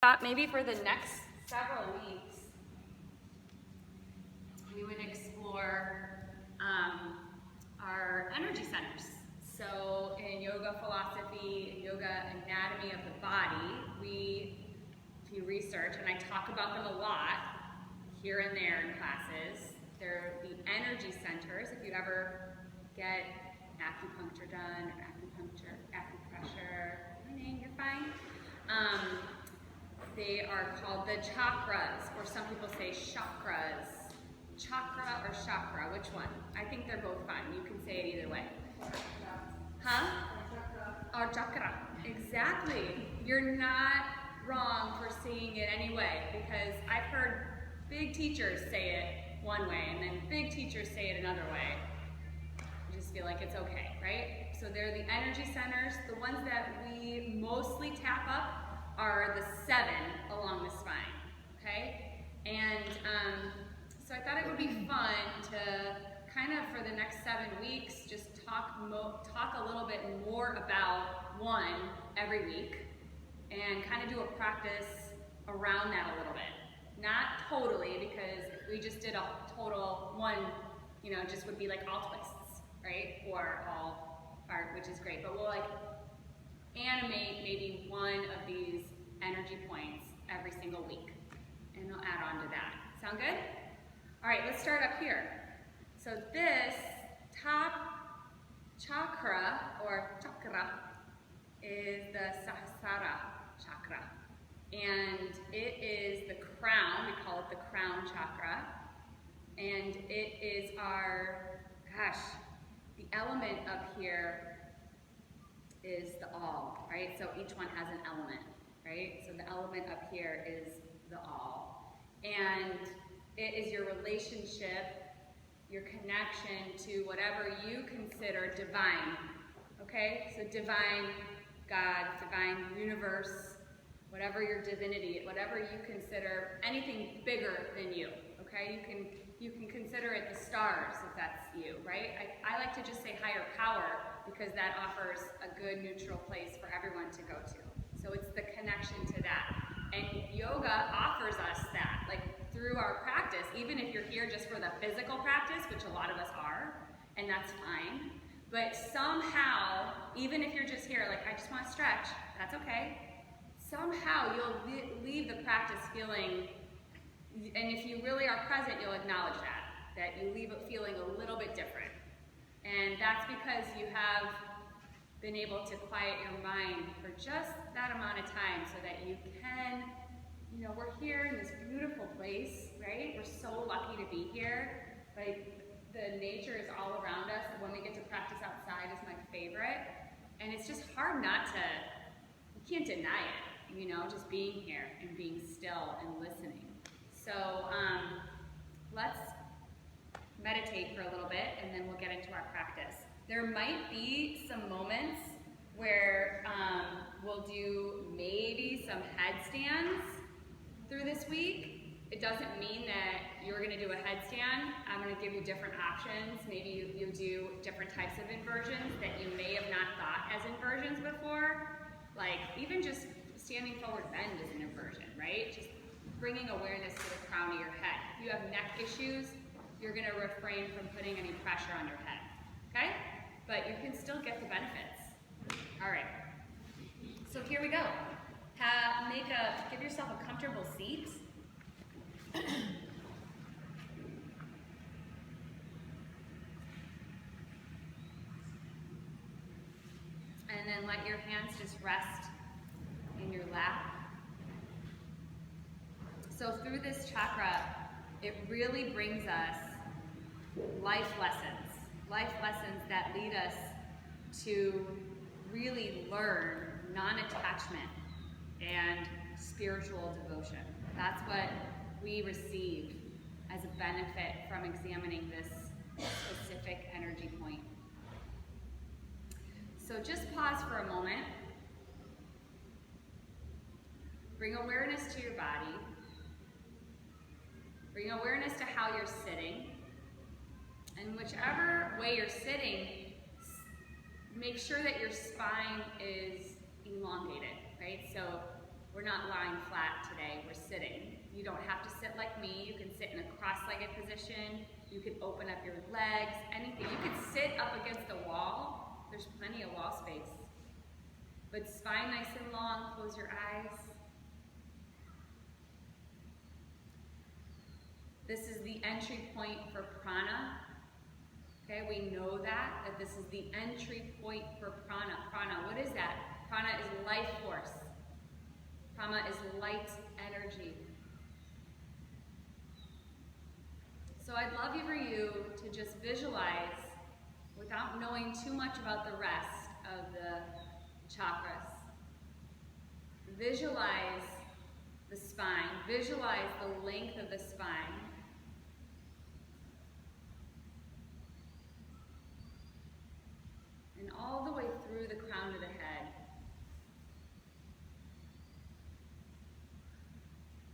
thought maybe for the next several weeks, we would explore our energy centers. So in yoga philosophy, in yoga anatomy of the body, if you research, and I talk about them a lot here and there in classes, they're the energy centers. If you ever get acupuncture done, or acupressure, you're fine. They are called the chakras, or some people say chakras. Chakra or chakra, which one? I think they're both fine. You can say it either way. Huh? Or chakra. Exactly. You're not wrong for saying it anyway, because I've heard big teachers say it one way, and then big teachers say it another way. I just feel like it's okay, right? So they're the energy centers. The ones that we mostly tap up are the 7 along the spine, okay? And so I thought it would be fun to kind of, for the next 7 weeks, just talk a little bit more about one every week, and kind of do a practice around that a little bit. Not totally, because if we just did a total one, just would be like all twists, right? Or all part, which is great. But we'll like animate maybe one of these energy points every single week. And I'll add on to that. Sound good? All right, let's start up here. So this top chakra, or chakra, is the Sahasrara chakra. And it is the crown, we call it the crown chakra. And it is our, the element up here is the all, right? So each one has an element, right? So the element up here is the all. And it is your relationship, your connection to whatever you consider divine, okay? So divine God, divine universe, whatever your divinity, whatever you consider anything bigger than you, okay? You can consider it the stars if that's you, right? I like to just say higher power because that offers a good neutral place for everyone to go to. So it's the connection to that. And yoga offers us that, like through our practice, even if you're here just for the physical practice, which a lot of us are, and that's fine. But somehow, even if you're just here, like I just want to stretch, that's okay. Somehow you'll leave the practice feeling, and if you really are present, you'll acknowledge that you leave it feeling a little bit different. And that's because you have been able to quiet your mind for just that amount of time so that you can, we're here in this beautiful place, right? We're so lucky to be here. Like, the nature is all around us. When we get to practice outside is my favorite. And it's just hard not to, you can't deny it, just being here and being still and listening. So let's meditate for a little bit, and then we'll get into our practice. There might be some moments where we'll do maybe some headstands through this week. It doesn't mean that you're going to do a headstand. I'm going to give you different options. Maybe you do different types of inversions that you may have not thought as inversions before. Like even just standing forward bend is an inversion, right? Just bringing awareness to the crown of your head. If you have neck issues, you're going to refrain from putting any pressure on your head, okay? But you can still get the benefits. All right, so here we go. Give yourself a comfortable seat. And then let your hands just rest in your lap. So through this chakra, it really brings us life lessons that lead us to really learn non-attachment and spiritual devotion. That's what we receive as a benefit from examining this specific energy point. So just pause for a moment. Bring awareness to your body. Bring awareness to how you're sitting. And whichever way you're sitting, make sure that your spine is elongated, right? So We're not lying flat today, we're sitting. You don't have to sit like me. You can sit in a cross-legged position. You can open up your legs, anything. You can sit up against a wall. There's plenty of wall space. But spine nice and long, close your eyes. This is the entry point for prana. Okay, we know that this is the entry point for prana. Prana, what is that? Prana is life force. Prana is light energy. So I'd love for you to just visualize, without knowing too much about the rest of the chakras, visualize the spine, visualize the length of the spine. And all the way through the crown of the head.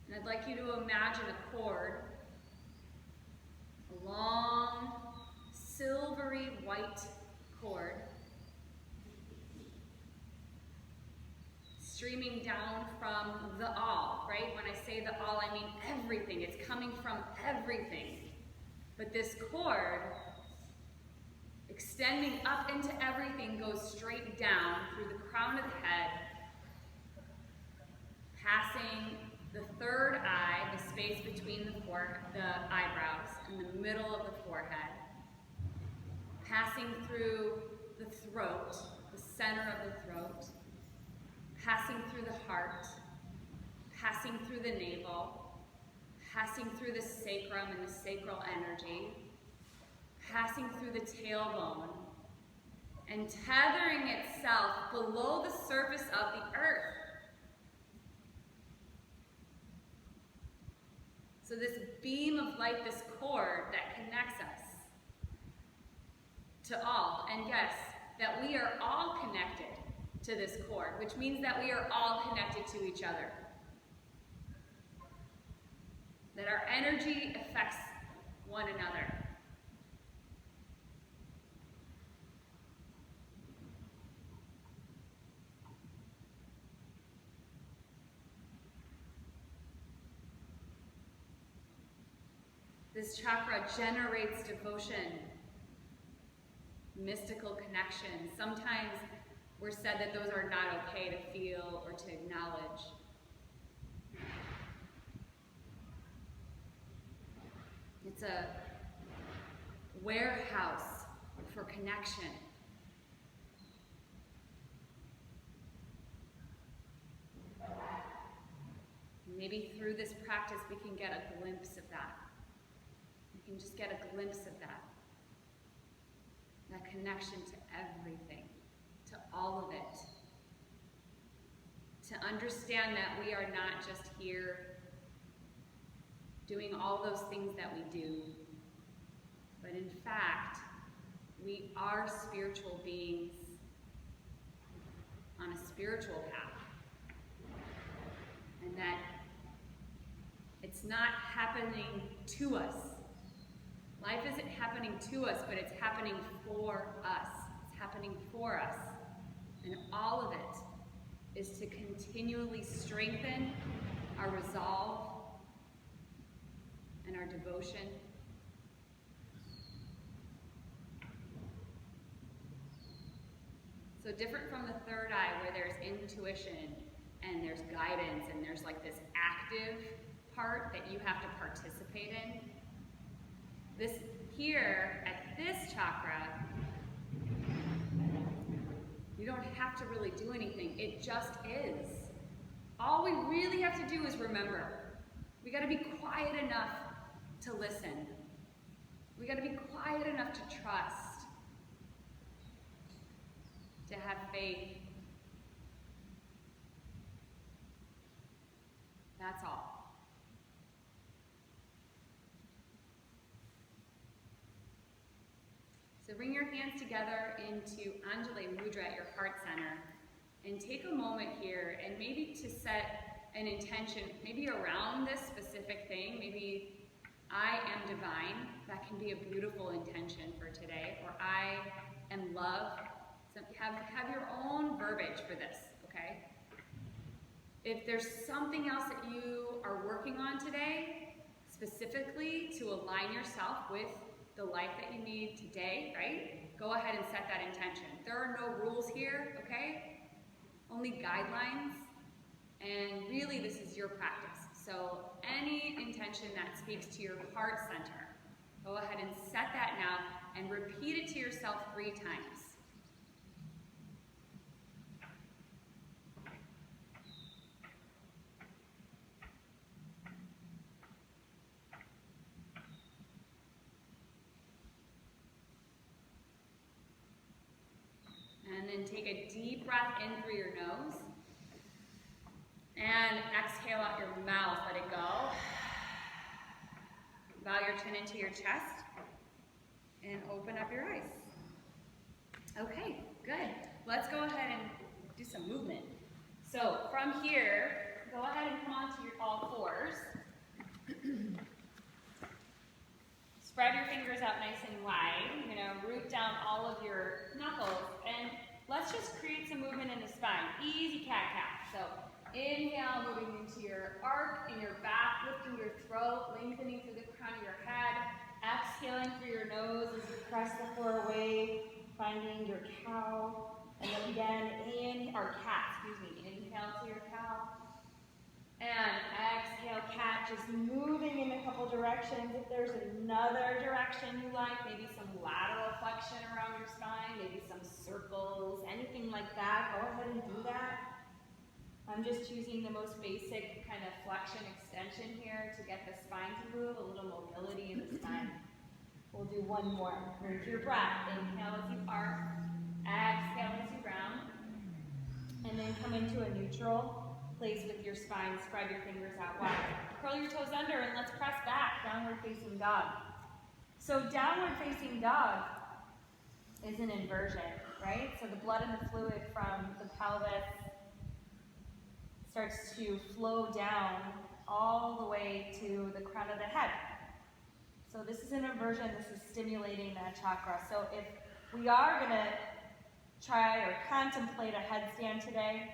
And I'd like you to imagine a cord, a long, silvery white cord, streaming down from the all, right? When I say the all, I mean everything. It's coming from everything. But this cord, extending up into everything, goes straight down through the crown of the head, passing the third eye, the space between the eyebrows, and the middle of the forehead, passing through the throat, the center of the throat, passing through the heart, passing through the navel, passing through the sacrum and the sacral energy, passing through the tailbone, and tethering itself below the surface of the earth. So this beam of light, this cord that connects us to all, and yes, that we are all connected to this cord, which means that we are all connected to each other. That our energy affects one another. This chakra generates devotion, mystical connection. Sometimes we're said that those are not okay to feel or to acknowledge. It's a warehouse for connection. Maybe through this practice we can get a glimpse of that. We can just get a glimpse of that. That connection to everything, to all of it. To understand that we are not just here doing all those things that we do, but in fact, we are spiritual beings on a spiritual path. And that it's not happening to us. Life isn't happening to us, but it's happening for us. It's happening for us. And all of it is to continually strengthen our resolve and our devotion. So different from the third eye, where there's intuition and there's guidance and there's like this active part that you have to participate in. This here, at this chakra, you don't have to really do anything. It just is. All we really have to do is remember. We got to be quiet enough to listen. We got to be quiet enough to trust, to have faith. That's all. So bring your hands together into Anjali Mudra at your heart center, and take a moment here and maybe to set an intention, maybe around this specific thing. Maybe I am divine. That can be a beautiful intention for today. Or I am love. So have your own verbiage for this, okay? If there's something else that you are working on today, specifically to align yourself with the life that you need today, right? Go ahead and set that intention. There are no rules here, okay? Only guidelines, and really this is your practice. So any intention that speaks to your heart center, go ahead and set that now and repeat it to yourself 3 times. And then take a deep breath in through your nose. And exhale out your mouth, let it go. Bow your chin into your chest. And open up your eyes. Okay, good. Let's go ahead and do some movement. So from here, go ahead and come onto your all fours. Spread your fingers out nice and wide. You're going to root down all of your knuckles. And let's just create some movement in the spine. Easy cat-cat. So inhale, moving into your arc in your back, lifting your throat, lengthening through the crown of your head. Exhaling through your nose as you press the floor away, finding your cow. And then again, or cat, inhale to your cow. And exhale, cat, just moving in a couple directions. If there's another direction you like, maybe some lateral flexion around your spine, maybe some circles, anything like that, go ahead and do that. I'm just choosing the most basic kind of flexion extension here to get the spine to move, a little mobility in the spine. We'll do one more. Here's your breath. Inhale as you arc, exhale as you round, and then come into a neutral place with your spine. Spread your fingers out wide. Curl your toes under and let's press back. Downward facing dog. So downward facing dog is an inversion, right? So the blood and the fluid from the pelvis starts to flow down all the way to the crown of the head. So this is an inversion. This is stimulating that chakra. So if we are going to try or contemplate a headstand today,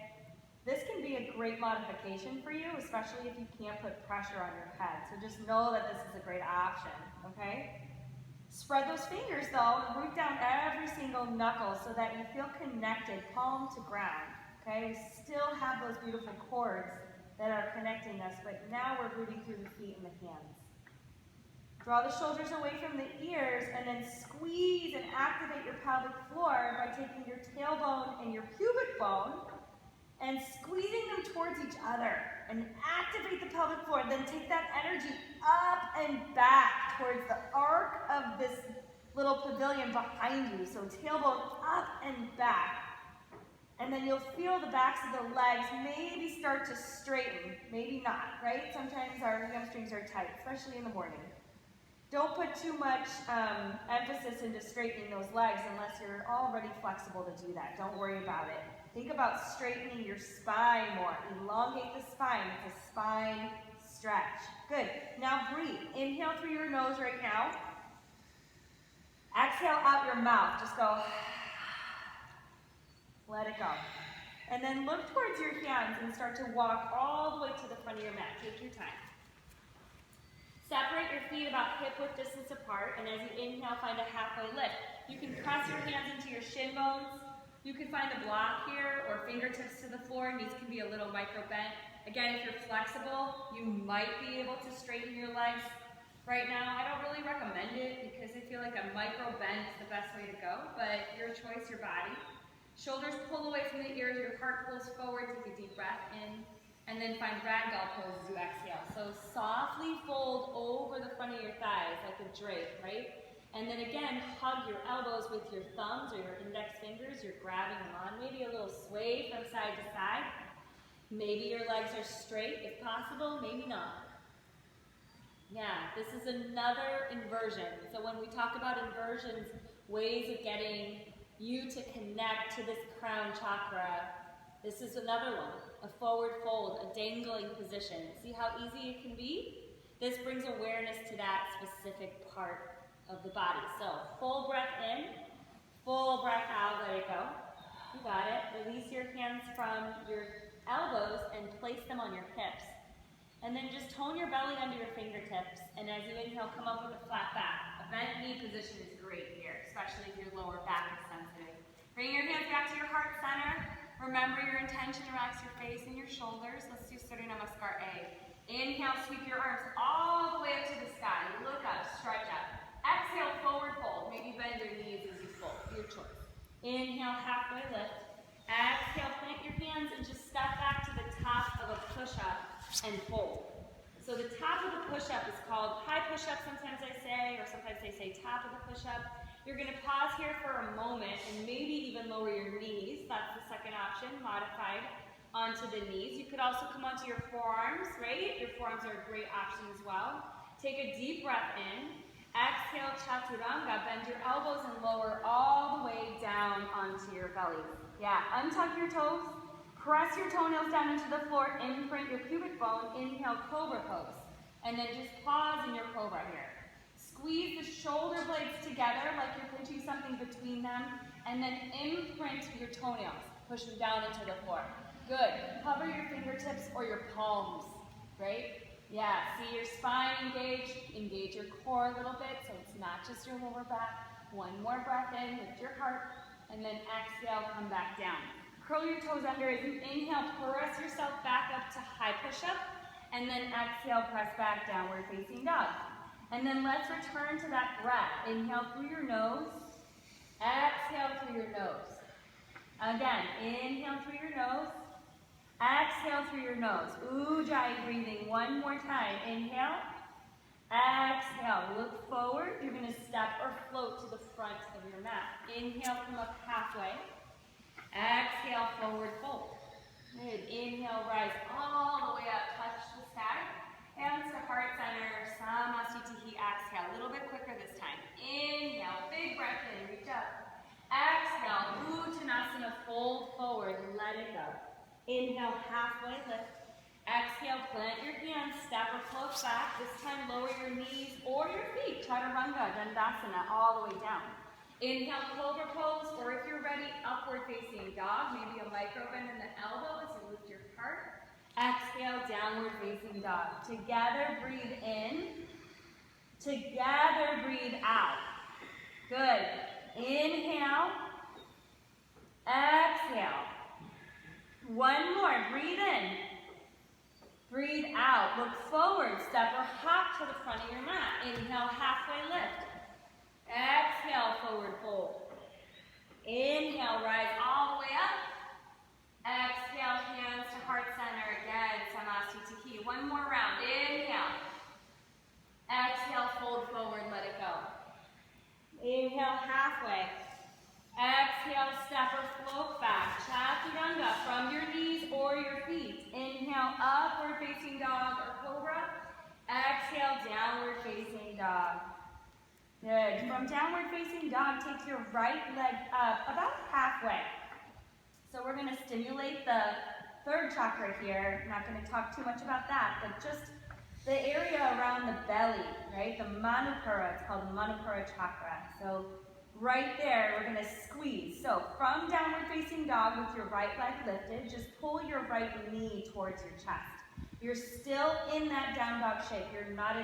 this can be a great modification for you, especially if you can't put pressure on your head. So just know that this is a great option, okay? Spread those fingers though, and root down every single knuckle so that you feel connected, palm to ground, okay? We still have those beautiful cords that are connecting us, but now we're rooting through the feet and the hands. Draw the shoulders away from the ears and then squeeze and activate your pelvic floor by taking your tailbone and your pubic bone and squeezing them towards each other and activate the pelvic floor. Then take that energy up and back towards the arc of this little pavilion behind you. So tailbone up and back. And then you'll feel the backs of the legs maybe start to straighten, maybe not, right? Sometimes our hamstrings are tight, especially in the morning. Don't put too much emphasis into straightening those legs unless you're already flexible to do that. Don't worry about it. Think about straightening your spine more. Elongate the spine. It's a spine stretch. Good. Now breathe. Inhale through your nose right now. Exhale out your mouth. Just go. Let it go. And then look towards your hands and start to walk all the way to the front of your mat. Take your time. Separate your feet about hip-width distance apart, and as you inhale, find a halfway lift. You can press your hands into your shin bones. You can find a block here or fingertips to the floor. Knees can be a little micro bent. Again, if you're flexible, you might be able to straighten your legs. Right now, I don't really recommend it because I feel like a micro bend is the best way to go, but your choice, your body. Shoulders pull away from the ears, your heart pulls forward, take a deep breath in. And then find ragdoll pose as you exhale. So softly fold over the front of your thighs like a drape, right? And then again, hug your elbows with your thumbs or your index fingers. You're grabbing them on. Maybe a little sway from side to side. Maybe your legs are straight if possible, maybe not. Yeah, this is another inversion. So when we talk about inversions, ways of getting you to connect to this crown chakra, this is another one. A forward fold, a dangling position. See how easy it can be? This brings awareness to that specific part of the body. So, full breath in, full breath out, let it go. You got it. Release your hands from your elbows and place them on your hips. And then just tone your belly under your fingertips. And as you inhale, come up with a flat back. A bent knee position is great here, especially if your lower back is sensitive. Bring your hands back to your heart center. Remember your intention, relax your face and your shoulders. Let's do Surya Namaskar A. Inhale, sweep your arms all the way up to the sky. Look up, stretch up. Exhale, forward fold. Maybe bend your knees as you fold, your choice. Inhale, halfway lift. Exhale, plant your hands and just step back to the top of a push-up and fold. So the top of the push-up is called high push-up, sometimes I say, or sometimes they say top of the push-up. You're going to pause here for a moment and maybe even lower your knees. That's the second option, modified onto the knees. You could also come onto your forearms, right? Your forearms are a great option as well. Take a deep breath in. Exhale, chaturanga. Bend your elbows and lower all the way down onto your belly. Yeah, untuck your toes. Press your toenails down into the floor. Imprint your pubic bone. Inhale, cobra pose. And then just pause in your cobra here. Squeeze the shoulder blades together like you're pinching something between them. And then imprint your toenails. Push them down into the floor. Good. Hover your fingertips or your palms, right? Yeah, see your spine engaged. Engage your core a little bit so it's not just your lower back. One more breath in, lift your heart, and then exhale, come back down. Curl your toes under. As you inhale, press yourself back up to high push-up, and then exhale, press back, downward facing dog. And then let's return to that breath. Inhale through your nose, exhale through your nose. Again, inhale through your nose, exhale through your nose. Ujjayi breathing one more time. Inhale, exhale, look forward. You're going to step or float to the front of your mat. Inhale, come up halfway. Exhale, forward fold. Good. Inhale, rise all the way up, touch the sky. Hands to heart center, Samasthiti. Exhale, a little bit quicker this time. Inhale, big breath in, reach up. Exhale, Uttanasana, fold forward, let it go. Inhale, halfway lift. Exhale, plant your hands, step or float back. This time, lower your knees or your feet. Chaturanga, Dandasana, all the way down. Inhale, cobra pose, or if you're ready, upward facing dog. Maybe a micro bend in the elbow as you lift your heart. Exhale, downward facing dog. Together, breathe in. Together, breathe out. Good. Inhale. Exhale. One more. Breathe in. Breathe out. Look forward. Step or hop to the front of your mat. Inhale, halfway lift. Exhale, forward fold. Inhale, rise all the way up. Exhale, hands to heart center again. Samasthiti. One more round. Inhale. Exhale, fold forward, let it go. Inhale, halfway. Exhale, step or float back. Chaturanga from your knees or your feet. Inhale, upward facing dog or cobra. Exhale, downward facing dog. Good. From downward facing dog, take your right leg up about halfway. So we're going to stimulate the third chakra here. I'm not going to talk too much about that, but just the area around the belly, right? The Manipura, it's called the Manipura chakra. So right there, we're going to squeeze. So from downward facing dog with your right leg lifted, just pull your right knee towards your chest. You're still in that down dog shape. You're not a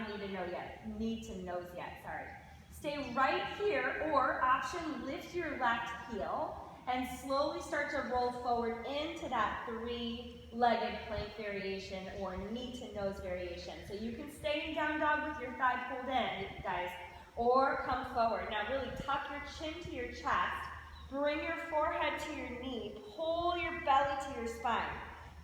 knee to nose yet, sorry. Stay right here, or option, lift your left heel and slowly start to roll forward into that three-legged plank variation or knee to nose variation. So you can stay in down dog with your thigh pulled in, guys, or come forward. Now really tuck your chin to your chest, bring your forehead to your knee, pull your belly to your spine.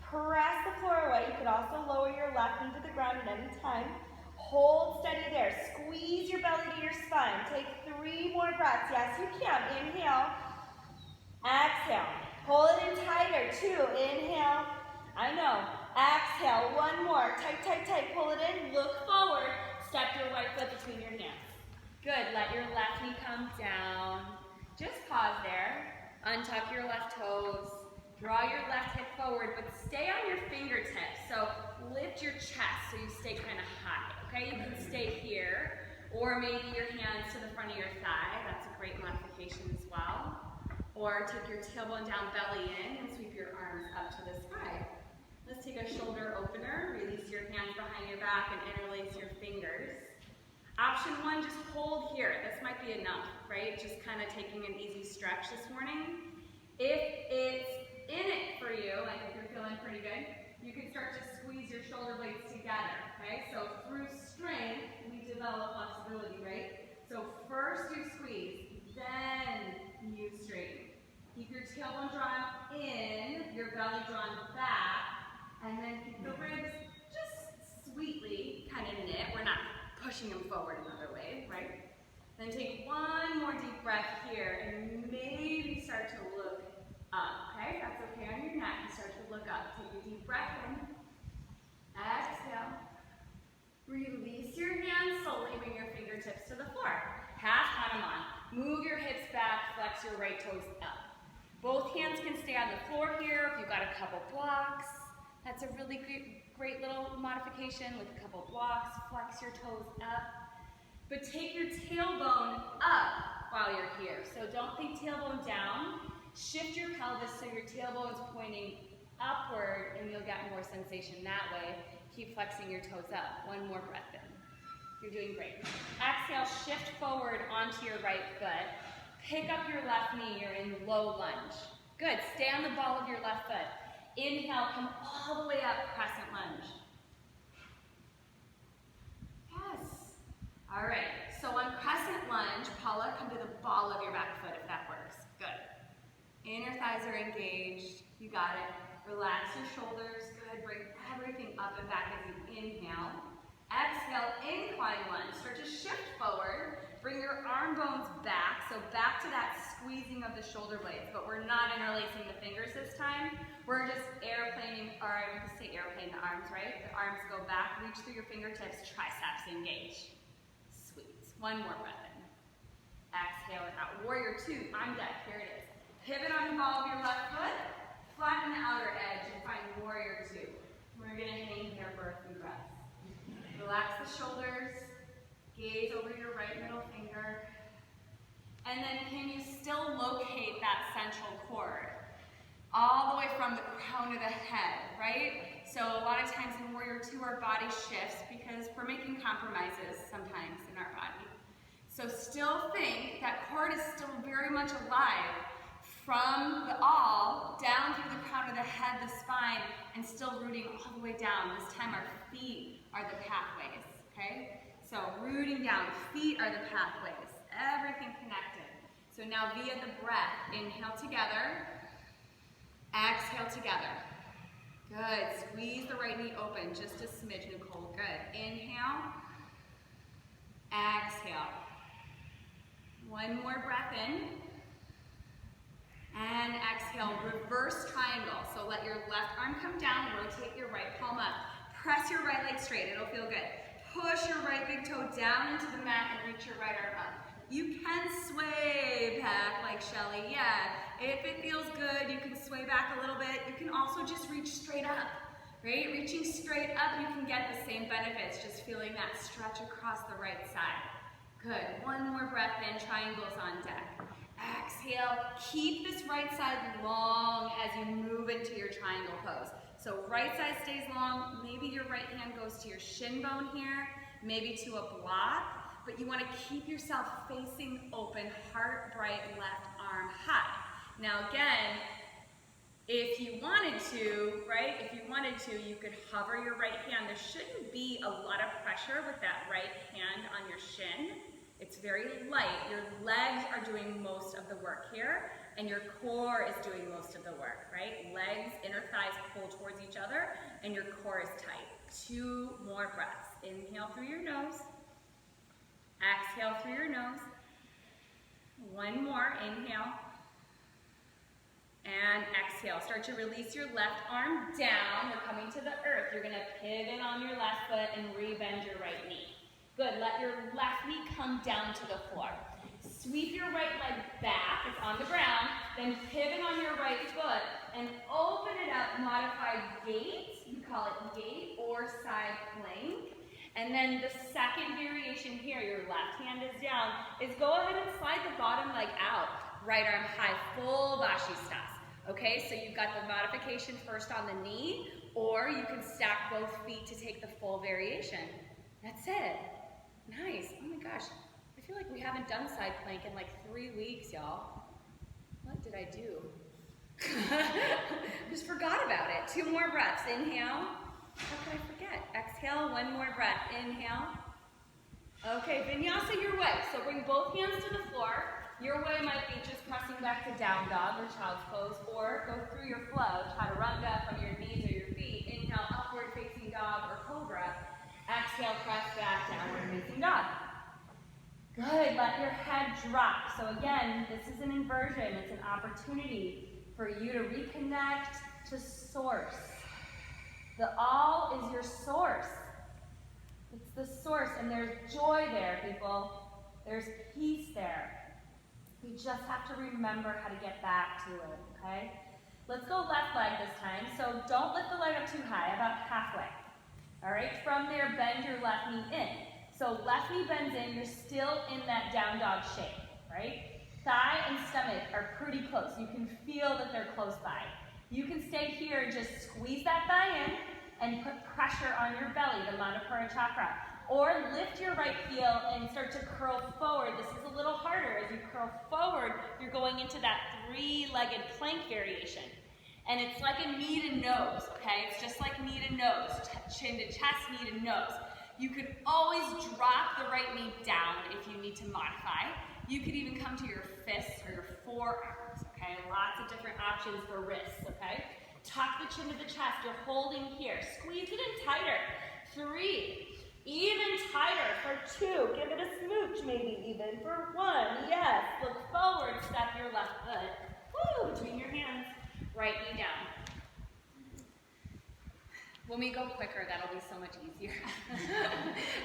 Press the floor away. You could also lower your left knee to the ground at any time. Hold steady there. Squeeze your belly to your spine. Take 3 more breaths. Yes, you can. Inhale. Exhale. Pull it in tighter. 2. Inhale. I know. Exhale. 1 more. Tight, tight, tight. Pull it in. Look forward. Step your right foot between your hands. Good. Let your left knee come down. Just pause there. Untuck your left toes. Draw your left hip forward, but stay on your fingertips. So lift your chest so you stay kind of high, okay? You can stay here, or maybe your hands to the front of your thigh. That's a great modification as well. Or take your tailbone down, belly in, and sweep your arms up to the sky. Let's take a shoulder opener. Release your hands behind your back and interlace your fingers. Option one, just hold here. This might be enough, right? Just kind of taking an easy stretch this morning. If it's in it for you, like if you're feeling pretty good, you can start to squeeze your shoulder blades together, okay? So through strength, we develop flexibility, right? So first you squeeze, then you straighten. Keep your tailbone drawn in, your belly drawn back, and then keep the ribs just sweetly kind of knit. We're not pushing them forward another way, right? Then take one more deep breath here and maybe start to look up, okay? If that's okay on your neck, you start to look up. Take a deep breath in. Exhale. Release your hands slowly, bring your fingertips to the floor. Half Hanuman. Move your hips back, flex your right toes up. Both hands can stay on the floor here if you've got a couple blocks. That's a really great little modification with a couple blocks. Flex your toes up. But take your tailbone up while you're here. So don't think tailbone down. Shift your pelvis so your tailbone is pointing upward and you'll get more sensation that way. Keep flexing your toes up. One more breath in. You're doing great. Exhale, shift forward onto your right foot. Pick up your left knee, you're in low lunge. Good, stay on the ball of your left foot. Inhale, come all the way up, crescent lunge. Yes. All right, so on crescent lunge, Paula, come to the ball of your back foot if that works. Good. Inner thighs are engaged. You got it. Relax your shoulders. Good, bring everything up and back as you inhale. Exhale, incline lunge. Start to shift forward. Bring your arm bones back. So back to that squeezing of the shoulder blades, but we're not interlacing the fingers this time. We're just airplaning, or I would say airplane the arms, right? The arms go back, reach through your fingertips, triceps engage. Sweet. One more breath in. Exhale it out. Warrior two, on deck. Here it is. Pivot on the ball of your left foot. Flatten the outer edge and find warrior two. We're going to hang here for a few breaths. Relax the shoulders. Gaze over your right middle finger. And then can you still locate that central cord? All the way from the crown of the head, right? So a lot of times in warrior two, our body shifts because we're making compromises sometimes in our body. So still think that cord is still very much alive. From the awl, down through the crown of the head, the spine, and still rooting all the way down. This time our feet are the pathways, okay? So rooting down, feet are the pathways, everything connected. So now via the breath, inhale together, exhale together. Good, squeeze the right knee open, just a smidge, Nicole, good. Inhale, exhale. One more breath in. And exhale, reverse triangle. So let your left arm come down, rotate your right palm up. Press your right leg straight, it'll feel good. Push your right big toe down into the mat and reach your right arm up. You can sway back like Shelly, yeah. If it feels good, you can sway back a little bit. You can also just reach straight up, right? Reaching straight up, you can get the same benefits, just feeling that stretch across the right side. Good, one more breath in, triangles on deck. Exhale, keep this right side long as you move into your triangle pose. So right side stays long, maybe your right hand goes to your shin bone here, maybe to a block, but you want to keep yourself facing open, heart bright, left arm high. Now again, if you wanted to, right, you could hover your right hand. There shouldn't be a lot of pressure with that right hand on your shin. It's very light. Your legs are doing most of the work here, and your core is doing most of the work, right? Legs, inner thighs pull towards each other, and your core is tight. Two more breaths. Inhale through your nose. Exhale through your nose. One more. Inhale. And exhale. Start to release your left arm down. We're coming to the earth. You're going to pivot on your left foot and rebend your right knee. Good, let your left knee come down to the floor. Sweep your right leg back, it's on the ground, then pivot on your right foot and open it up, modified gate, you call it gate or side plank. And then the second variation here, your left hand is down, is go ahead and slide the bottom leg out. Right arm high, full Vashisthana. Okay, so you've got the modification first on the knee, Or you can stack both feet to take the full variation. That's it. Nice. Oh my gosh. I feel like we haven't done side plank in like 3 weeks, y'all. What did I do? Just forgot about it. 2 more breaths. Inhale. How could I forget? Exhale. 1 more breath. Inhale. Okay, vinyasa your way. So bring both hands to the floor. Your way might be just pressing back to down dog or child's pose, or go through your flow, chaturanga from your knees or your feet. Inhale, upward facing dog or cobra. Exhale, press back, downward facing dog. Good, let your head drop. So again, this is an inversion. It's an opportunity for you to reconnect to source. The all is your source. It's the source, and there's joy there, people. There's peace there. We just have to remember how to get back to it, okay? Let's go left leg this time. So don't lift the leg up too high, about halfway. All right, from there, bend your left knee in. So left knee bends in, you're still in that down dog shape, right? Thigh and stomach are pretty close. You can feel that they're close by. You can stay here and just squeeze that thigh in and put pressure on your belly, the Manipura chakra. Or lift your right heel and start to curl forward. This is a little harder. As you curl forward, you're going into that 3-legged plank variation. And it's like a knee to nose, okay? It's just like knee to nose, chin to chest, knee to nose. You could always drop the right knee down if you need to modify. You could even come to your fists or your forearms, okay? Lots of different options for wrists, okay? Tuck the chin to the chest. You're holding here. Squeeze it in tighter. 3. Even tighter for 2. Give it a smooch maybe even for 1. Yes. Look forward. Step your left foot. Woo, between your hands. Right knee down. When we go quicker, that'll be so much easier.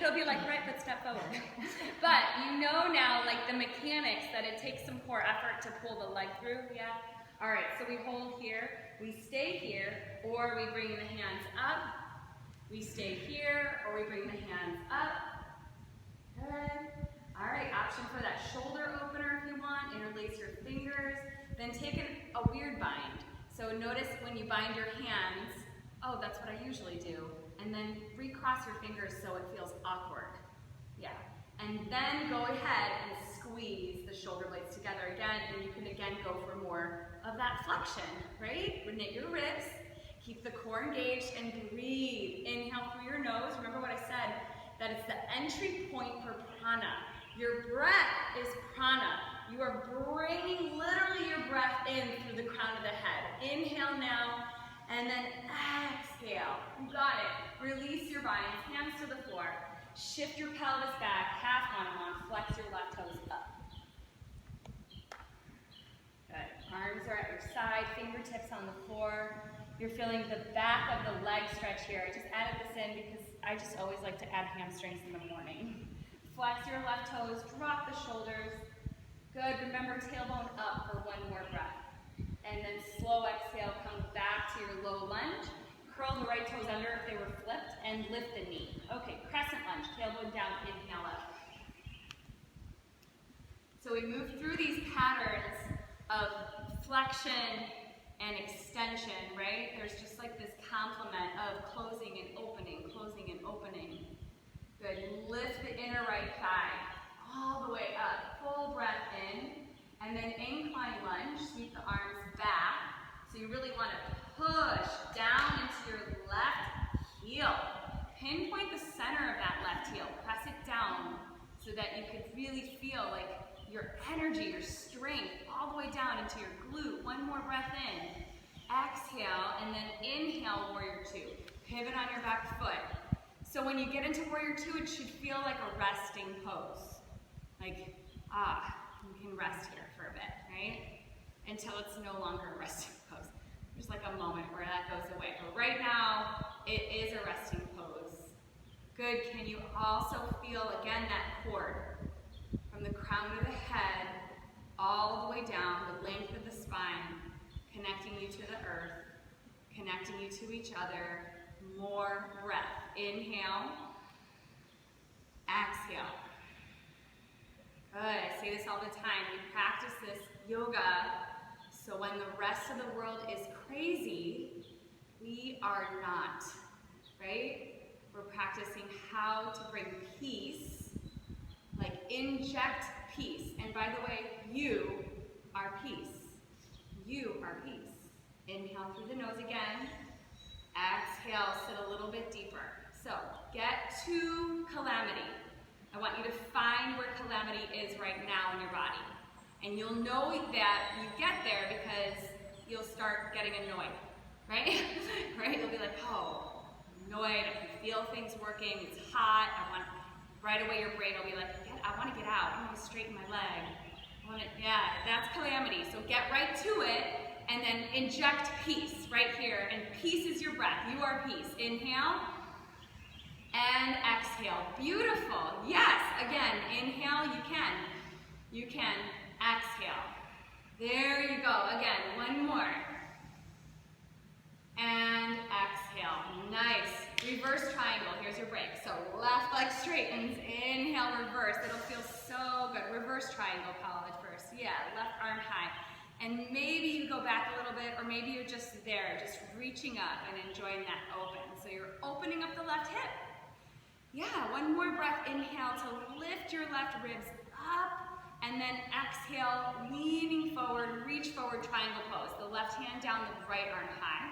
It'll be like right foot, step forward. But you know now, like the mechanics, that it takes some core effort to pull the leg through. Yeah? All right, so we hold here. We stay here, or we bring the hands up. We stay here, or we bring the hands up. Good. All right, option for that shoulder opener if you want. Interlace your fingers. Then take a weird bind. So notice when you bind your hands, oh, that's what I usually do. And then recross your fingers so it feels awkward. Yeah. And then go ahead and squeeze the shoulder blades together again, and you can again go for more of that flexion, right? Knit your ribs. Keep the core engaged and breathe. Inhale through your nose. Remember what I said, that it's the entry point for prana. Your breath is prana. You are bringing literally your breath in through the crown of the head. Inhale now, and then exhale. You got it. Release your binds, hands to the floor. Shift your pelvis back, half on, flex your left toes up. Good. Arms are at your side, fingertips on the floor. You're feeling the back of the leg stretch here. I just added this in because I just always like to add hamstrings in the morning. Flex your left toes, drop the shoulders. Good, remember tailbone up for 1 more breath. And then slow exhale, come back to your low lunge. Curl the right toes under if they were flipped, and lift the knee. Okay, crescent lunge, tailbone down, inhale up. So we move through these patterns of flexion and extension, right? There's just like this complement of closing and opening, closing and opening. Good. Lift the inner right thigh all the way up. Full breath in, and then incline lunge. Sweep the arms back. So you really want to push down into your left heel. Pinpoint the center of that left heel. Press it down so that you could really feel like your energy, your strength, all the way down into your glute. 1 more breath in. Exhale, and then inhale, warrior 2. Pivot on your back foot. So when you get into warrior 2, it should feel like a resting pose. Like, you can rest here for a bit, right? Until it's no longer a resting pose. There's like a moment where that goes away. But right now, it is a resting pose. Good. Can you also feel, again, that cord from the crown of the head all the way down, the length of the spine, connecting you to the earth, connecting you to each other. More breath. Inhale. Exhale. Good. I say this all the time. We practice this yoga so when the rest of the world is crazy, We are not, right? We're practicing how to bring peace, like inject peace. And by the way, you are peace. You are peace. Inhale through the nose again. Exhale, sit a little bit deeper. So, get to calamity. I want you to find where calamity is right now in your body. And you'll know that you get there because you'll start getting annoyed, right? Right? You'll be like, oh, I'm annoyed, I can feel things working, it's hot, right away your brain will be like, I want to get out, I want to straighten my leg. Yeah, that's calamity. So get right to it and then inject peace right here. And peace is your breath. You are peace. Inhale and exhale. Beautiful. Yes. Again, inhale, you can. You can. Exhale. There you go. Again, one more. And exhale. Nice. Reverse triangle. Here's your break. So left leg straightens. Inhale, reverse. It'll feel so good. Reverse triangle, Paula, at first. Yeah, left arm high. And maybe you go back a little bit, or maybe you're just there, just reaching up and enjoying that open. So you're opening up the left hip. Yeah, one more breath. Inhale to lift your left ribs up. And then exhale, leaning forward, reach forward, triangle pose. The left hand down, the right arm high.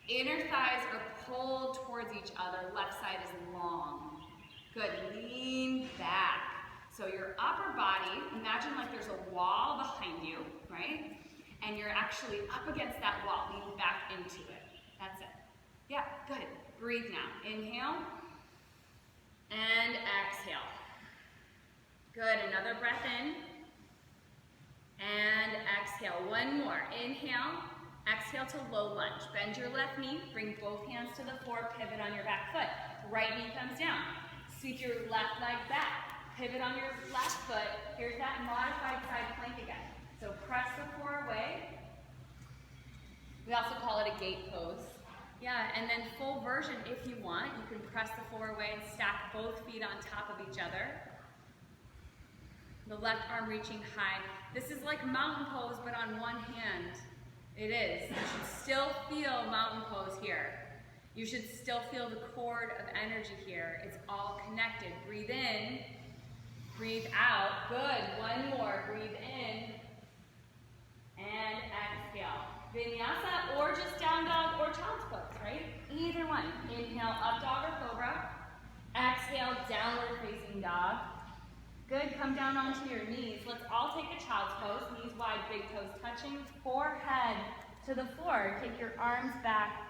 Inner thighs are pulled towards each other. Left side is long. Good. Lean back. So your upper body, imagine like there's a wall behind you, right? And you're actually up against that wall. Lean back into it. That's it. Yeah, good. Breathe now. Inhale. And exhale. Good. Another breath in. And exhale. One more. Inhale. Exhale to low lunge. Bend your left knee. Bring both hands to the floor. Pivot on your back foot. Right knee comes down. Sweep your left leg back. Pivot on your left foot. Here's that modified side plank again. So press the floor away. We also call it a gate pose. Yeah, and then full version if you want. You can press the floor away and stack both feet on top of each other. The left arm reaching high. This is like mountain pose, but on one hand. It is. You should still feel mountain pose here. You should still feel the cord of energy here. It's all connected. Breathe in. Breathe out. Good. One more. Breathe in. And exhale. Vinyasa or just down dog or child's pose, right? Either one. Inhale, up dog or cobra. Exhale, downward facing dog. Good. Come down onto your knees. Let's all take a child's pose. Knees wide, big toes touching. Forehead to the floor. Take your arms back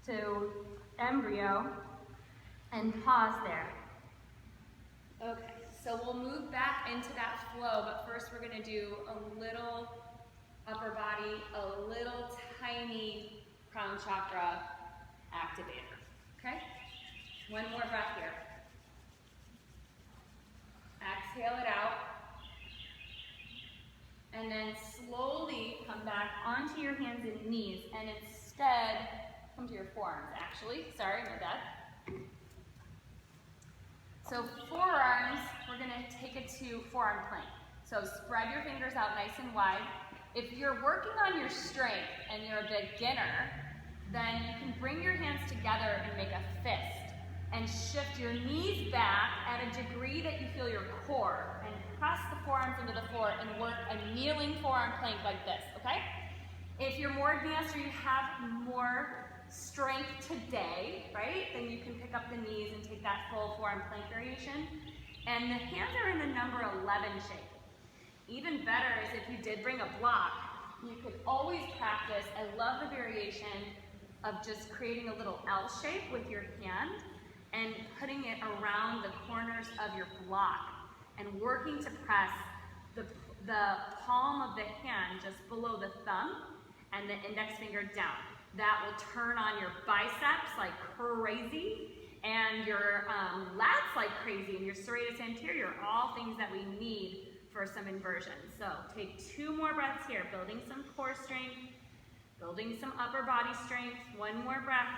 to embryo and pause there. Okay, so we'll move back into that flow, but first we're going to do a little upper body, a little tiny crown chakra activator. Okay? One more breath here. Exhale it out. And then slowly come back onto your hands and knees. And instead, come to your forearms, actually. Sorry, my bad. So forearms, we're going to take it to forearm plank. So spread your fingers out nice and wide. If you're working on your strength and you're a beginner, then you can bring your hands together and make a fist. And shift your knees back at a degree that you feel your core. And press the forearms into the floor and work a kneeling forearm plank like this, okay? If you're more advanced or you have more strength today, right, then you can pick up the knees and take that full forearm plank variation. And the hands are in a number 11 shape. Even better is if you did bring a block, you could always practice. I love the variation of just creating a little L shape with your hand and putting it around the corners of your block and working to press the palm of the hand just below the thumb and the index finger down. That will turn on your biceps like crazy and your lats like crazy and your serratus anterior, all things that we need for some inversion. So take 2 more breaths here, building some core strength, building some upper body strength. 1 more breath.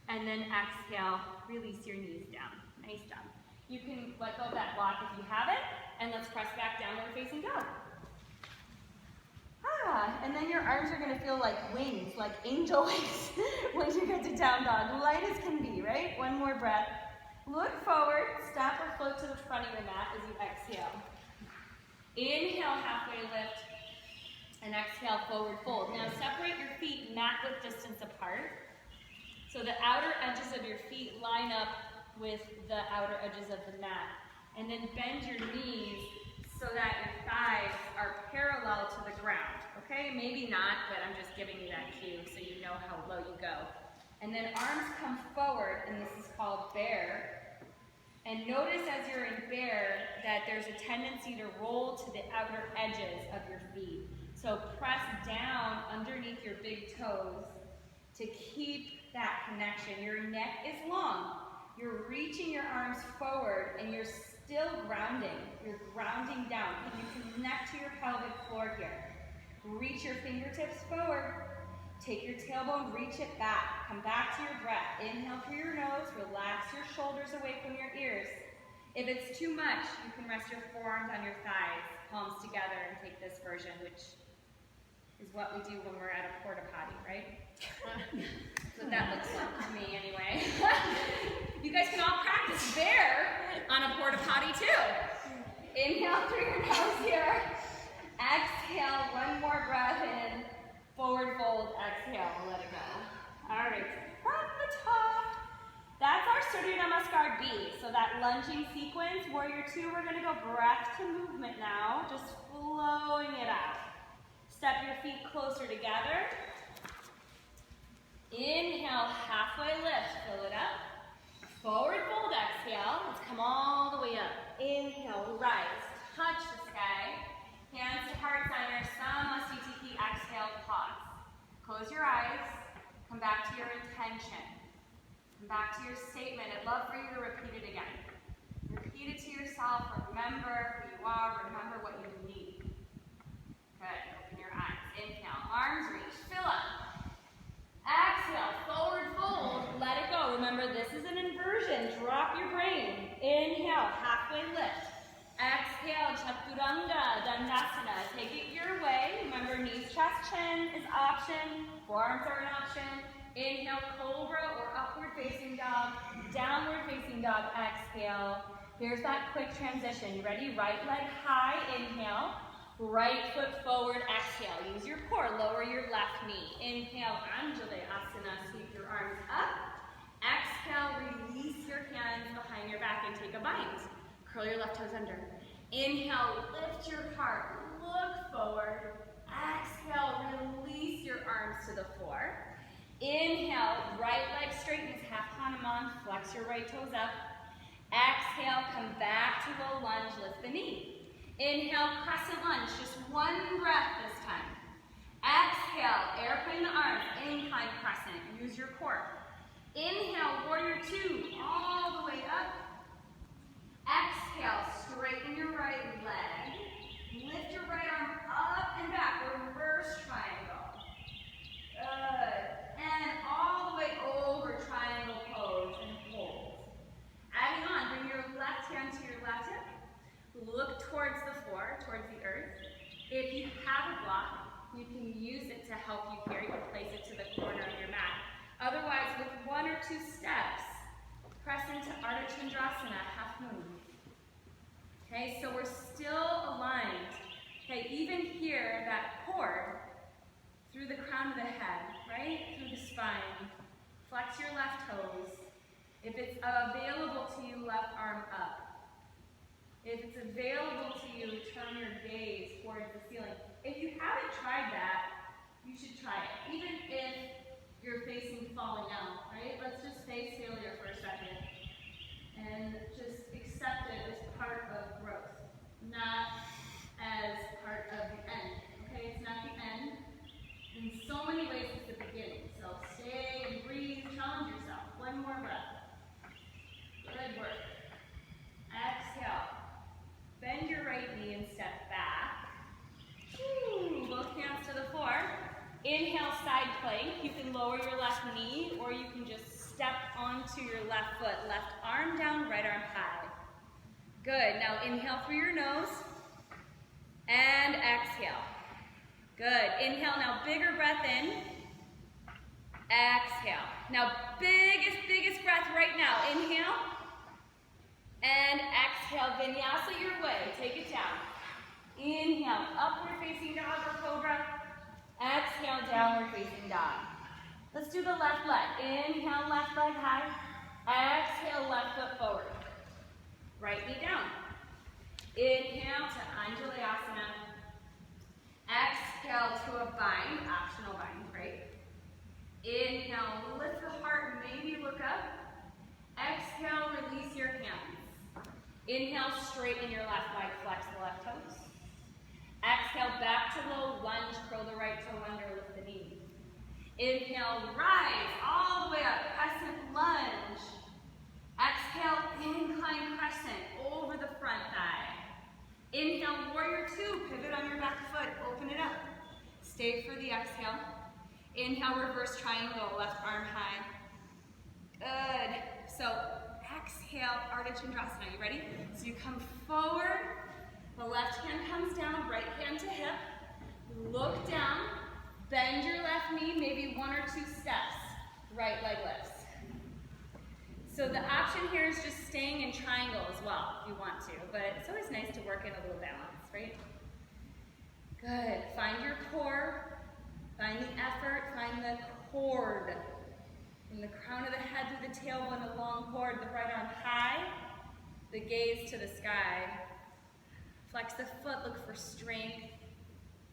And then exhale, release your knees down. Nice job. You can let go of that block if you have it, and let's press back downward facing dog. Yeah, and then your arms are gonna feel like wings, like angel wings when you get to down dog. Light as can be, right? One more breath. Look forward, step or float to the front of your mat as you exhale. Inhale, halfway lift, and exhale, forward fold. Now separate your feet mat width distance apart. So the outer edges of your feet line up with the outer edges of the mat. And then bend your knees so that your thighs are parallel to the ground. Okay, maybe not, but I'm just giving you that cue so you know how low you go. And then arms come forward, and this is called bear. And notice as you're in bear that there's a tendency to roll to the outer edges of your feet. So press down underneath your big toes to keep that connection. Your neck is long. You're reaching your arms forward and you're still grounding. You're grounding down. Can you connect to your pelvic floor here? Reach your fingertips forward. Take your tailbone, reach it back. Come back to your breath. Inhale through your nose. Relax your shoulders away from your ears. If it's too much, you can rest your forearms on your thighs, palms together, and take this version, which is what we do when we're at a porta potty, right? That's what that looks like to me anyway. You guys can all practice bear on a porta potty too. Inhale through your nose here. Exhale, one more breath in. Forward fold, exhale, let it go. All right, from the top. That's our Surya Namaskar B. So that lunging sequence, warrior two, we're gonna go breath to movement now, just flowing it out. Step your feet closer together. Inhale, halfway lift, fill it up. Forward fold, exhale. Let's come all the way up. Inhale, rise, touch the sky. Hands to heart center, Samasthiti, exhale, pause. Close your eyes, come back to your intention. Come back to your statement. I'd love for you to repeat it again. Repeat it to yourself, remember who you are, remember what you need. Good, open your eyes. Inhale, arms reach, fill up. Exhale, forward fold, let it go. Remember, this is an inversion. Drop your brain. Inhale, halfway lift. Exhale, Chaturanga, Dandasana. Take it your way. Remember, knees, chest, chin is option. Forearms are an option. Inhale, cobra or upward facing dog. Downward facing dog, exhale. Here's that quick transition. You ready? Right leg high, inhale. Right foot forward, exhale. Use your core, lower your left knee. Inhale, Anjali Asana, sweep your arms up. Exhale, release your hands behind your back and take a bind. Curl your left toes under. Inhale, lift your heart, look forward. Exhale, release your arms to the floor. Inhale, right leg straightens, half Hanuman, flex your right toes up. Exhale, come back to low lunge, lift the knee. Inhale, crescent lunge, just one breath this time. Exhale, airplane the arms, incline crescent, use your core. Inhale, warrior two, all the way up. Exhale, straighten your right leg. Lift your right arm up and back, reverse triangle. Good. And all the way over triangle pose and hold. Adding on, bring your left hand to your left hip. Look towards the floor, towards the earth. If you have a block, you can use it to help you here. You can place it to the corner of your mat. Otherwise, with one or two steps, press into Ardha Chandrasana, half moon. Okay, so we're still aligned. Okay, even here, that cord through the crown of the head, right? Through the spine. Flex your left toes. If it's available to you, left arm up. If it's available to you, turn your gaze towards the ceiling. If you haven't tried that, you should try it. Even if you're facing falling out, right? Let's just face failure for a second. And just accept it as part of growth, not as part of the end. Okay, it's not the end. In so many ways, it's the beginning. So stay and breathe, challenge yourself. One more breath. Good work. Exhale. Bend your right knee and step back. Woo. Both hands to the floor. Inhale, side plank. You can lower your left knee or you can just step onto your left foot. Left arm down, right arm high. Good. Now inhale through your nose and exhale. Good. Inhale, now bigger breath in. Exhale. Now biggest breath right now. Inhale. And exhale. Vinyasa your way. Take it down. Inhale, upward facing dog or cobra. Exhale, downward facing dog. Let's do the left leg. Inhale, left leg high. Exhale, left foot forward. Right knee down. Inhale to Anjalayasana. Exhale to a bind, optional bind, right? Inhale, lift the heart, maybe look up. Exhale, release your hands. Inhale, straighten your left leg, flex the left toes. Exhale, back to low lunge, curl the right toe under, lift the knee. Inhale, rise all the way up, crescent lunge. Exhale, incline crescent over the front thigh. Inhale, warrior two, pivot on your back foot, open it up. Stay for the exhale. Inhale, reverse triangle, left arm high. Good. So exhale, Ardha Chandrasana. You ready? So you come forward, the left hand comes down, right hand to hip. Look down, bend your left knee, maybe 1 or 2 steps. Right leg lifts. So the option here is just staying in triangle as well, if you want to, but it's always nice to work in a little balance, right? Good. Find your core, find the effort, find the cord. From the crown of the head through the tailbone, the long cord, the right arm high, the gaze to the sky. Flex the foot, look for strength.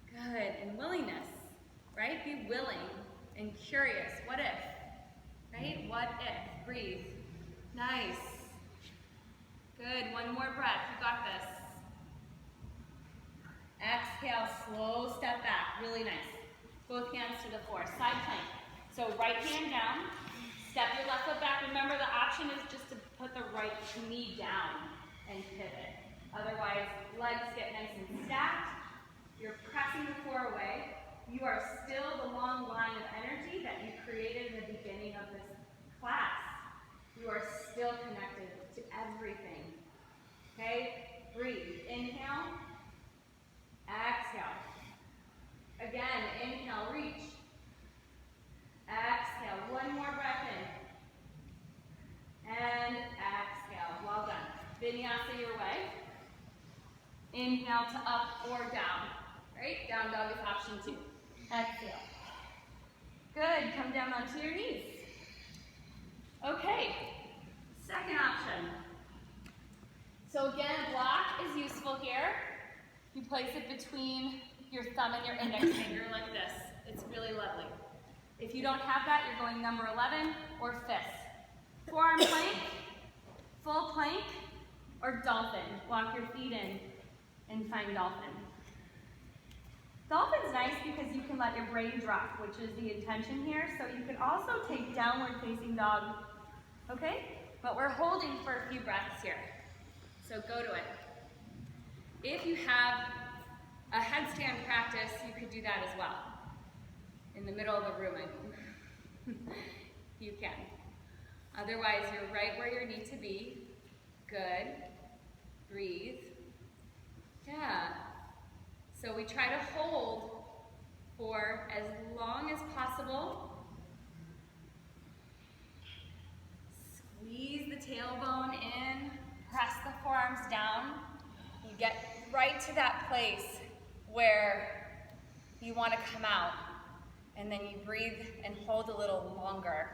Good. And willingness, right? Be willing and curious. What if? Right? What if? Breathe. Nice. Good. One more breath. You got this. Exhale. Slow step back. Really nice. Both hands to the floor. Side plank. So right hand down. Step your left foot back. Remember, the option is just to put the right knee down and pivot. Otherwise, legs get nice and stacked. You're pressing the floor away. You are still the long line of energy that you created in the beginning of this class. You are still connected to everything. Okay? Breathe. Inhale. Exhale. Again, inhale, reach. Exhale. One more breath in. And exhale. Well done. Vinyasa your way. Inhale to up or down. Right? Down dog is option 2. Exhale. Good. Come down onto your knees. Okay. Second option. So again, a block is useful here. You place it between your thumb and your index finger like this. It's really lovely. If you don't have that, you're going number 11 or fist. Forearm plank, full plank, or dolphin. Walk your feet in and find dolphin. Dolphin's nice because you can let your brain drop, which is the intention here. So you can also take downward facing dog, okay? But we're holding for a few breaths here. So go to it. If you have a headstand practice, you could do that as well. In the middle of the room, I mean. You can. Otherwise, you're right where you need to be. Good. Breathe. Yeah. So we try to hold for as long as possible. Squeeze the tailbone in, press the forearms down. You get right to that place where you want to come out, and then you breathe and hold a little longer.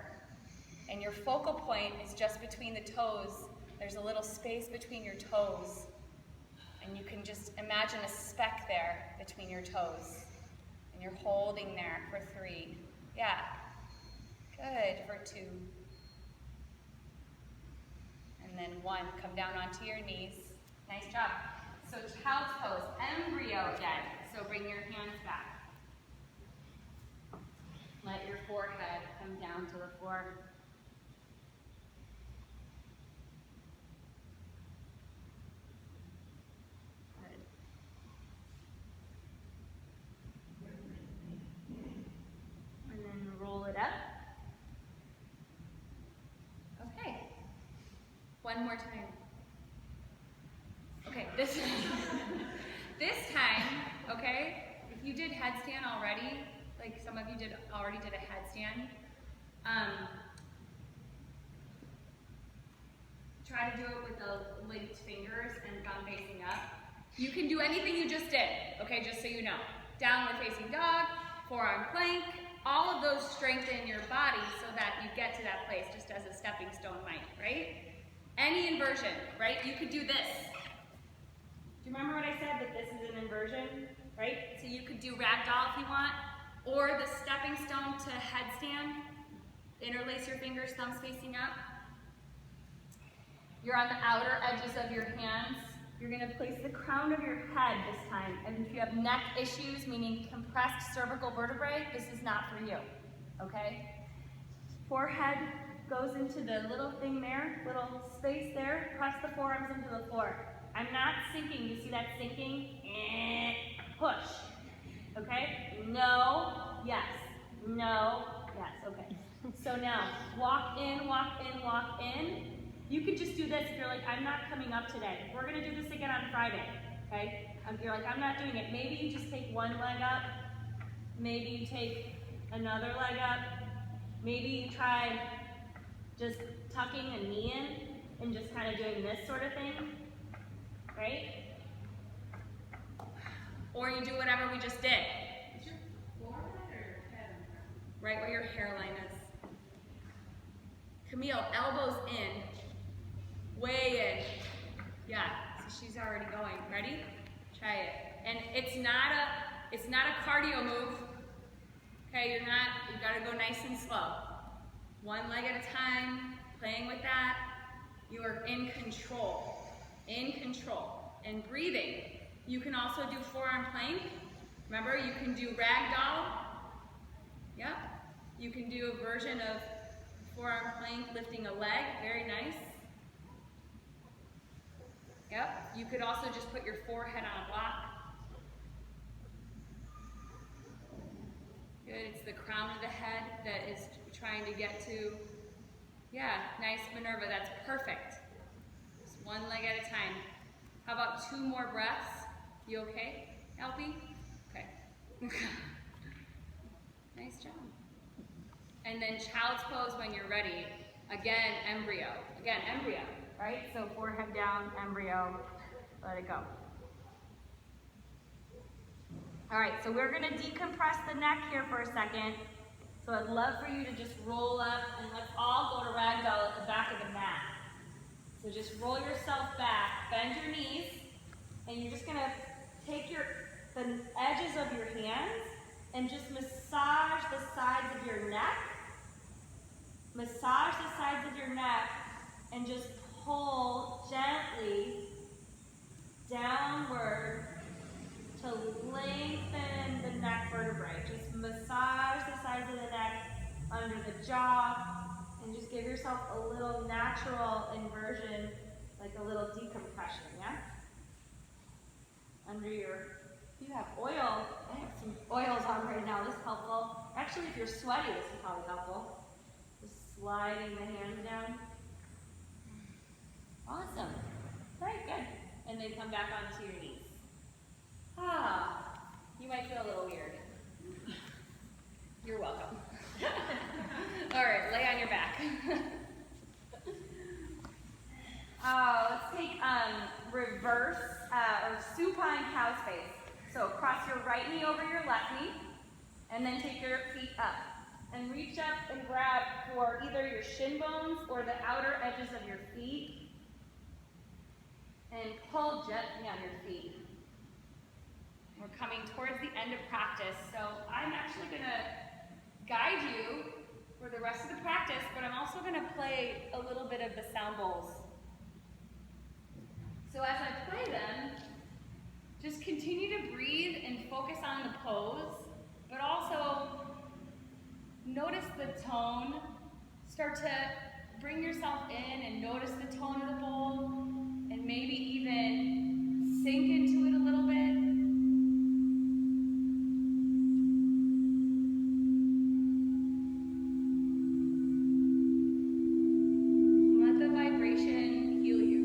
And your focal point is just between the toes. There's a little space between your toes. And you can just imagine a speck there between your toes. And you're holding there for 3. Yeah. Good. For 2. And then 1. Come down onto your knees. Nice job. So child's pose. Embryo again. So bring your hands back. Let your forehead come down to the floor. Roll it up. Okay. One more time. Okay, this time, okay, if if you did headstand already, like some of you already did a headstand, try to do it with the linked fingers and thumb facing up. You can do anything you just did, okay, just so you know. Downward facing dog, forearm plank, all of those strengthen your body so that you get to that place just as a stepping stone might, right? Any inversion, right? You could do this. Do you remember what I said, that this is an inversion, right? So you could do ragdoll if you want, or the stepping stone to headstand. Interlace your fingers, thumbs facing up. You're on the outer edges of your hands. You're going to place the crown of your head this time. And if you have neck issues, meaning compressed cervical vertebrae, this is not for you, okay? Forehead goes into the little thing there, little space there. Press the forearms into the floor. I'm not sinking. You see that sinking? Push, okay? No, yes. No, yes, okay. So now, walk in, walk in, walk in. You could just do this if you're like, I'm not coming up today. We're going to do this again on Friday, okay? If you're like, I'm not doing it. Maybe you just take one leg up. Maybe you take another leg up. Maybe you try just tucking a knee in and just kind of doing this sort of thing, right? Or you do whatever we just did. Is your forehead or your head? Right where your hairline is. Camille, elbows in. Way in. Yeah, so she's already going. Ready? Try it. And it's not a cardio move. Okay, you gotta go nice and slow. One leg at a time, playing with that. You are in control. In control. And breathing. You can also do forearm plank. Remember, you can do ragdoll. Yep. You can do a version of forearm plank, lifting a leg. Very nice. Yep, you could also just put your forehead on a block. Good, it's the crown of the head that is trying to get to. Yeah, nice Minerva, that's perfect. Just one leg at a time. How about 2 more breaths? You okay, Alfie? Okay. Nice job. And then child's pose when you're ready. Again, embryo. Again, embryo. Right? So forehead down, embryo, let it go. All right, so we're gonna decompress the neck here for a second. So I'd love for you to just roll up and let's all go to ragdoll at the back of the mat. So just roll yourself back, bend your knees, and you're just gonna take the edges of your hands and just massage the sides of your neck. Massage the sides of your neck and just pull gently downward to lengthen the neck vertebrae. Just massage the sides of the neck under the jaw and just give yourself a little natural inversion, like a little decompression, yeah? Under your, if you have oil, I have some oils on right now, this is helpful. Actually, if you're sweaty, this is probably helpful. Just sliding the hands down. Awesome. All right, good. And then come back onto your knees. You might feel a little weird. You're welcome. All right, lay on your back. Let's take reverse or supine cow space. So cross your right knee over your left knee, and then take your feet up. And reach up and grab for either your shin bones or the outer edges of your feet. And pull gently on your feet. We're coming towards the end of practice, so I'm actually going to guide you for the rest of the practice, but I'm also going to play a little bit of the sound bowls. So as I play them, just continue to breathe and focus on the pose, but also notice the tone. Start to bring yourself in and notice the tone of the bowl, and maybe even sink into it a little bit. Let the vibration heal you.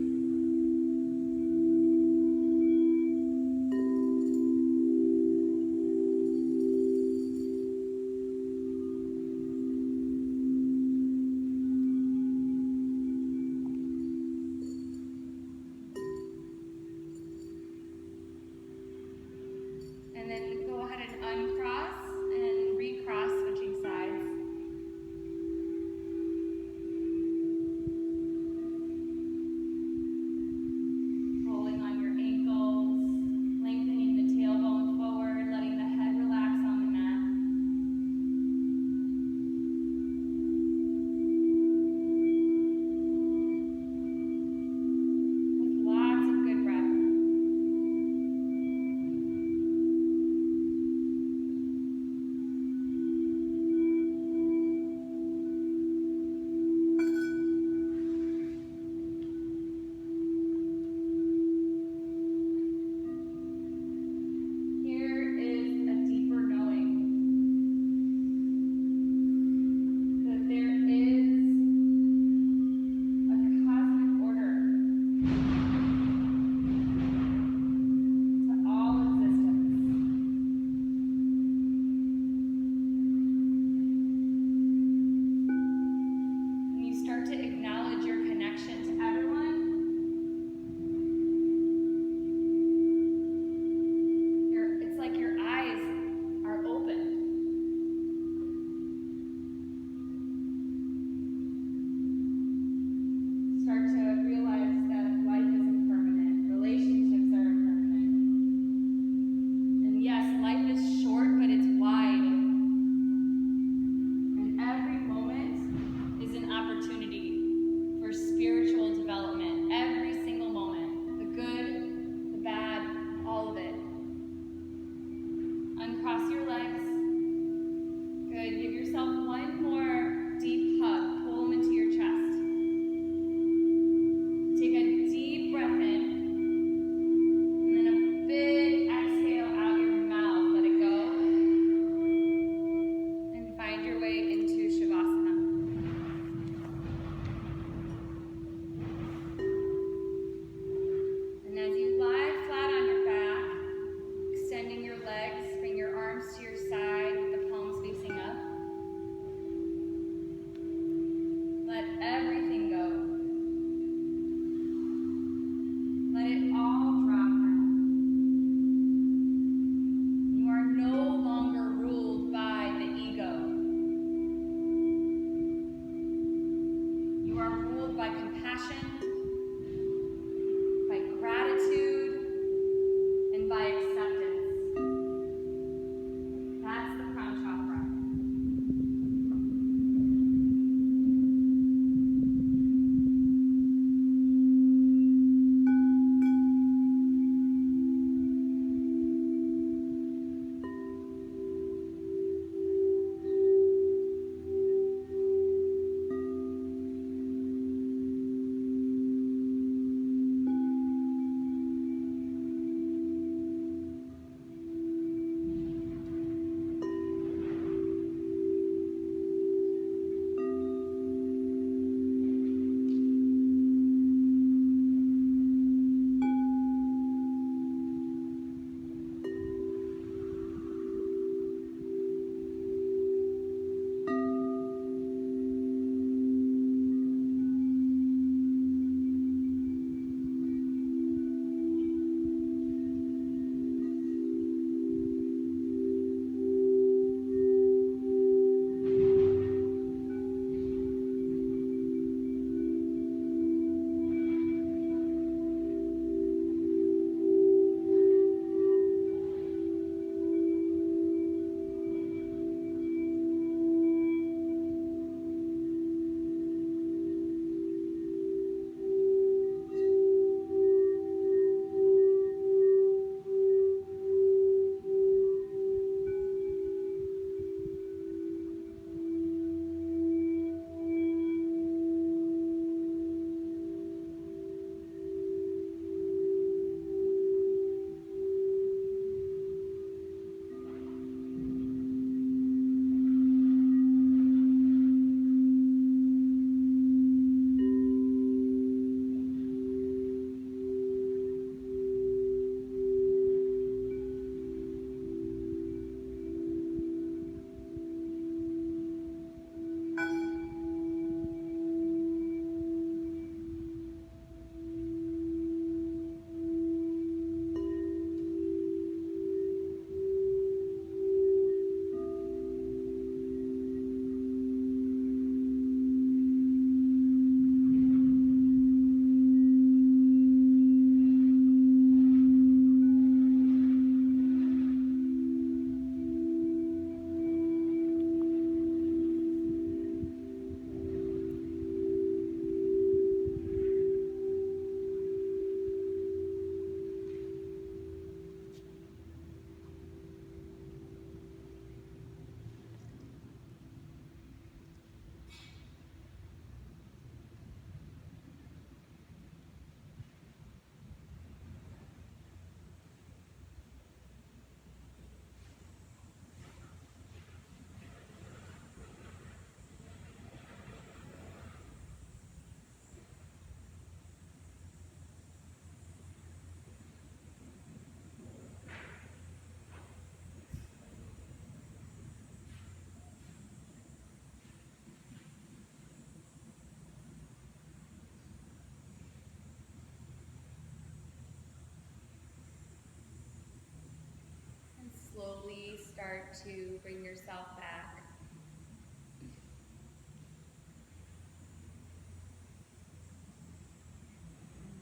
to bring yourself back.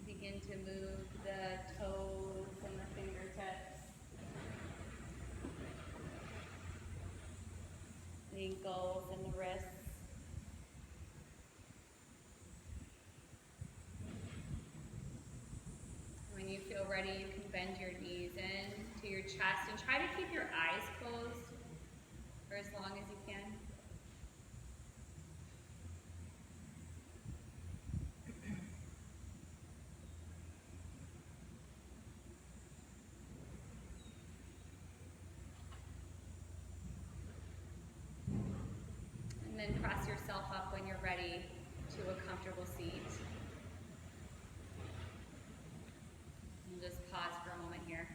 Begin to move the toes and the fingertips, the ankles and the wrists. When you feel ready, you can bend your knees in to your chest and try to keep your eyes closed for as long as you can. And then press yourself up when you're ready to a comfortable seat. And just pause for a moment here.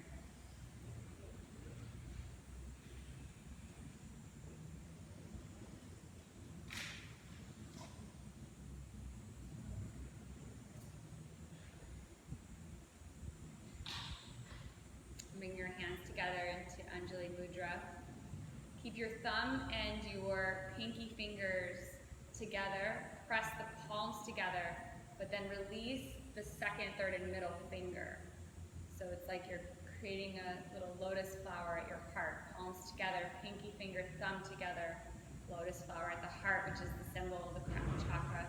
Bring your hands together into Anjali Mudra. Keep your thumb and your pinky fingers together. Press the palms together, but then release the second, third, and middle finger. So it's like you're creating a little lotus flower at your heart. Palms together, pinky finger, thumb together. Lotus flower at the heart, which is the symbol of the crown chakra.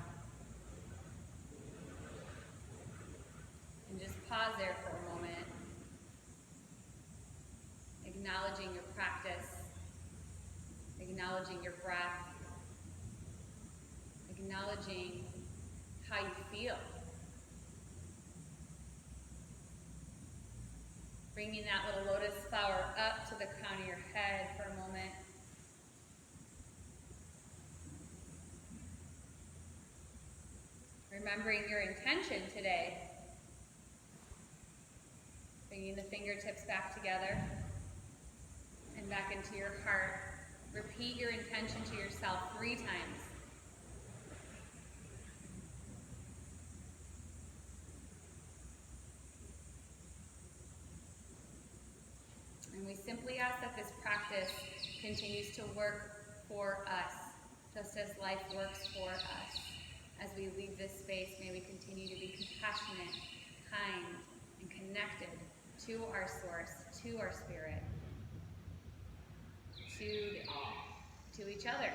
And just pause there for a moment. Acknowledging your practice, acknowledging your breath, acknowledging how you feel. Bringing that little lotus flower up to the crown of your head for a moment. Remembering your intention today. Bringing the fingertips back together and back into your heart. Repeat your intention to yourself 3 times. And we simply ask that this practice continues to work for us, just as life works for us. As we leave this space, may we continue to be compassionate, kind, and connected to our source, to our spirit, to the all, to each other.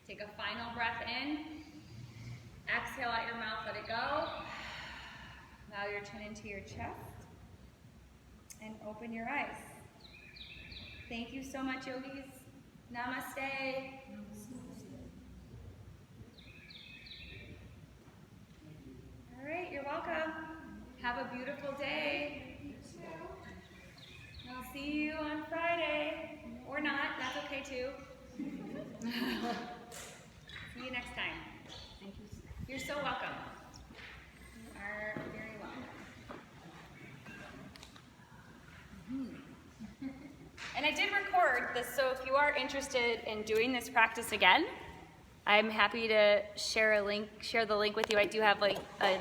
Take a final breath in. Exhale out your mouth, let it go. Allow your chin into your chest. And open your eyes. Thank you so much, yogis. Namaste. All right, you're welcome. Have a beautiful day. I'll see you on Friday. Or not, that's okay too. See you next time. Thank you. You're so welcome. You are very welcome. And I did record this, so if you are interested in doing this practice again, I'm happy to share the link with you. I do have like a